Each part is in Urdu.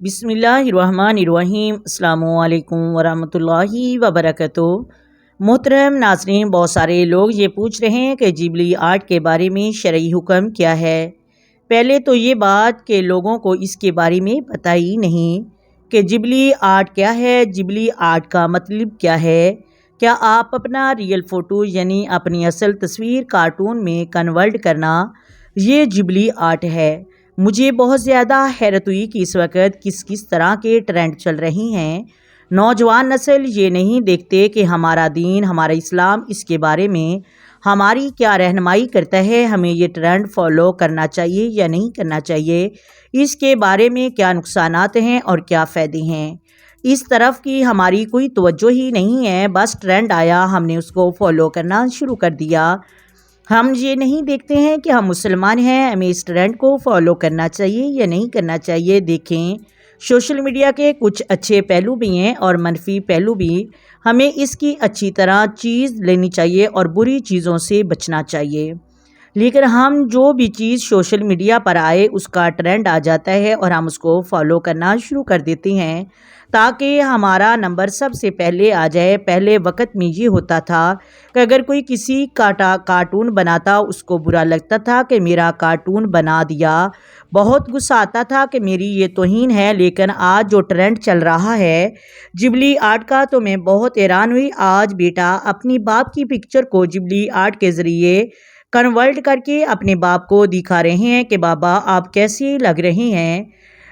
بسم اللہ الرحمن الرحیم۔ السلام علیکم ورحمۃ اللہ وبرکاتہ۔ محترم ناظرین، بہت سارے لوگ یہ پوچھ رہے ہیں کہ جبلی آرٹ کے بارے میں شرعی حکم کیا ہے۔ پہلے تو یہ بات کہ لوگوں کو اس کے بارے میں پتہ ہی نہیں کہ جبلی آرٹ کیا ہے، جبلی آرٹ کا مطلب کیا ہے۔ کیا آپ اپنا ریئل فوٹو یعنی اپنی اصل تصویر کارٹون میں کنورٹ کرنا، یہ جبلی آرٹ ہے؟ مجھے بہت زیادہ حیرت ہوئی کہ اس وقت کس طرح کے ٹرینڈ چل رہے ہیں۔ نوجوان نسل یہ نہیں دیکھتے کہ ہمارا دین، ہمارا اسلام اس کے بارے میں ہماری کیا رہنمائی کرتا ہے، ہمیں یہ ٹرینڈ فالو کرنا چاہیے یا نہیں کرنا چاہیے، اس کے بارے میں کیا نقصانات ہیں اور کیا فائدے ہیں۔ اس طرف کی ہماری کوئی توجہ ہی نہیں ہے، بس ٹرینڈ آیا ہم نے اس کو فالو کرنا شروع کر دیا۔ ہم یہ نہیں دیکھتے ہیں کہ ہم مسلمان ہیں، ہمیں اس ٹرینڈ کو فالو کرنا چاہیے یا نہیں کرنا چاہیے۔ دیکھیں، سوشل میڈیا کے کچھ اچھے پہلو بھی ہیں اور منفی پہلو بھی۔ ہمیں اس کی اچھی طرح چیز لینی چاہیے اور بری چیزوں سے بچنا چاہیے۔ لیکن ہم جو بھی چیز سوشل میڈیا پر آئے اس کا ٹرینڈ آ جاتا ہے اور ہم اس کو فالو کرنا شروع کر دیتے ہیں تاکہ ہمارا نمبر سب سے پہلے آ جائے۔ پہلے وقت میں یہ ہوتا تھا کہ اگر کوئی کسی کارٹون بناتا اس کو برا لگتا تھا کہ میرا کارٹون بنا دیا، بہت غصہ آتا تھا کہ میری یہ توہین ہے۔ لیکن آج جو ٹرینڈ چل رہا ہے جبلی آرٹ کا، تو میں بہت حیران ہوئی۔ آج بیٹا اپنی باپ کی پکچر کو جبلی آرٹ کے ذریعے کنورٹ کر کے اپنے باپ کو دکھا رہے ہیں کہ بابا آپ کیسے لگ رہے ہیں۔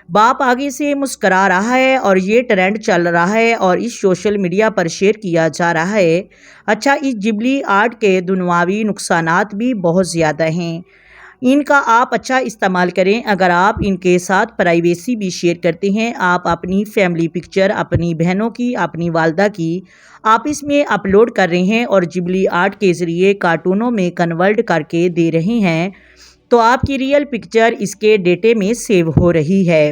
باپ آگے سے مسکرا رہا ہے اور یہ ٹرینڈ چل رہا ہے اور اس سوشل میڈیا پر شیئر کیا جا رہا ہے۔ اچھا، اس جبلی آرٹ کے دنیاوی نقصانات بھی بہت زیادہ ہیں۔ ان کا آپ اچھا استعمال کریں۔ اگر آپ ان کے ساتھ پرائیویسی بھی شیئر کرتے ہیں، آپ اپنی فیملی پکچر اپنی بہنوں کی، اپنی والدہ کی آپ اس میں اپلوڈ کر رہے ہیں اور جبلی آرٹ کے ذریعے کارٹونوں میں کنورٹ کر کے دے رہے ہیں، تو آپ کی ریئل پکچر اس کے ڈیٹے میں سیو ہو رہی ہے۔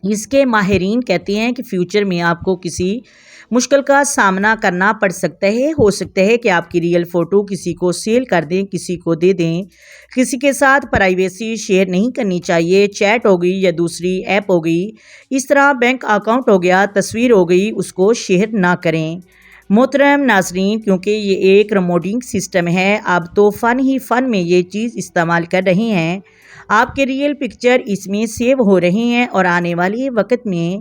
اس کے ماہرین کہتے ہیں کہ فیوچر میں آپ کو کسی مشکل کا سامنا کرنا پڑ سکتا ہے۔ ہو سکتا ہے کہ آپ کی ریئل فوٹو کسی کو سیل کر دیں، کسی کو دے دیں۔ کسی کے ساتھ پرائیویسی شیئر نہیں کرنی چاہیے۔ چیٹ ہو گئی یا دوسری ایپ ہو گئی، اس طرح بینک اکاؤنٹ ہو گیا، تصویر ہو گئی، اس کو شیئر نہ کریں۔ محترم ناظرین، کیونکہ یہ ایک ریموڈنگ سسٹم ہے، اب تو فن ہی فن میں یہ چیز استعمال کر رہے ہیں۔ آپ کے ریئل پکچر اس میں سیو ہو رہے ہیں اور آنے والے وقت میں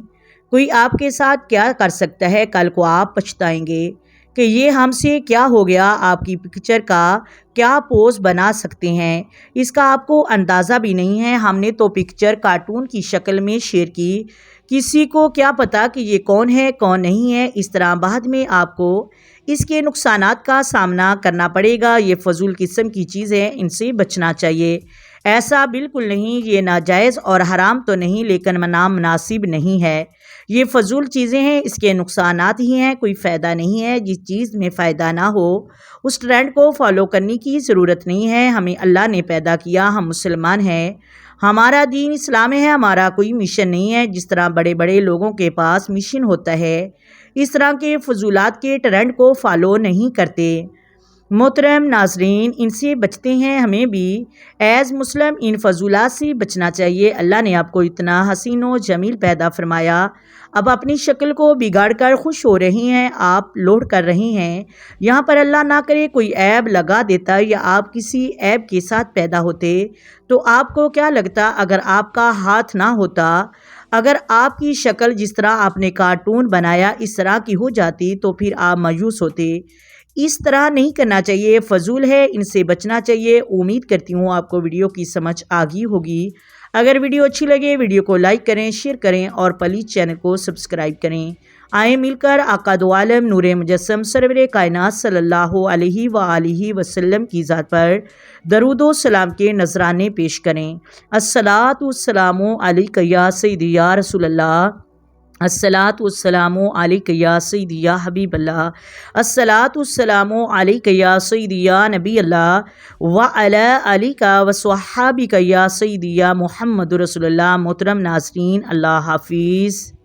کوئی آپ کے ساتھ کیا کر سکتا ہے، کل کو آپ پچھتائیں گے کہ یہ ہم سے کیا ہو گیا۔ آپ کی پکچر کا کیا پوز بنا سکتے ہیں، اس کا آپ کو اندازہ بھی نہیں ہے۔ ہم نے تو پکچر کارٹون کی شکل میں شیئر کی، کسی کو کیا پتا کہ یہ کون ہے کون نہیں ہے۔ اس طرح بعد میں آپ کو اس کے نقصانات کا سامنا کرنا پڑے گا۔ یہ فضول قسم کی چیز ہے، ان سے بچنا چاہیے۔ ایسا بالکل نہیں، یہ ناجائز اور حرام تو نہیں، لیکن نامناسب نہیں ہے۔ یہ فضول چیزیں ہیں، اس کے نقصانات ہی ہیں، کوئی فائدہ نہیں ہے۔ جس چیز میں فائدہ نہ ہو اس ٹرینڈ کو فالو کرنے کی ضرورت نہیں ہے۔ ہمیں اللہ نے پیدا کیا، ہم مسلمان ہیں، ہمارا دین اسلام ہے، ہمارا کوئی مشن نہیں ہے۔ جس طرح بڑے بڑے لوگوں کے پاس مشن ہوتا ہے، اس طرح کے فضولات کے ٹرینڈ کو فالو نہیں کرتے۔ محترم ناظرین، ان سے بچتے ہیں، ہمیں بھی ایز مسلم ان فضولات سے بچنا چاہیے۔ اللہ نے آپ کو اتنا حسین و جمیل پیدا فرمایا، اب اپنی شکل کو بگاڑ کر خوش ہو رہی ہیں، آپ لوڈ کر رہی ہیں۔ یہاں پر اللہ نہ کرے کوئی عیب لگا دیتا یا آپ کسی عیب کے ساتھ پیدا ہوتے، تو آپ کو کیا لگتا اگر آپ کا ہاتھ نہ ہوتا، اگر آپ کی شکل جس طرح آپ نے کارٹون بنایا اس طرح کی ہو جاتی، تو پھر آپ مایوس ہوتے۔ اس طرح نہیں کرنا چاہیے، فضول ہے، ان سے بچنا چاہیے۔ امید کرتی ہوں آپ کو ویڈیو کی سمجھ آ گئی ہوگی۔ اگر ویڈیو اچھی لگے ویڈیو کو لائک کریں، شیئر کریں اور پلیز چینل کو سبسکرائب کریں۔ آئیں مل کر آقا دو عالم نور مجسم سرور کائنات صلی اللہ علیہ وآلہ وسلم کی ذات پر درود و سلام کے نذرانے پیش کریں۔ الصلاۃ والسلام علیک یا سیدی یا رسول اللہ، الصلاۃ والسلام علیک یا سیدی یا حبیب اللہ، الصلاۃ والسلام علیک یا سیدی یا نبی اللہ، وعلی آلک وصحابک یا سیدی یا محمد رسول اللہ۔ محترم ناظرین، اللہ حافظ۔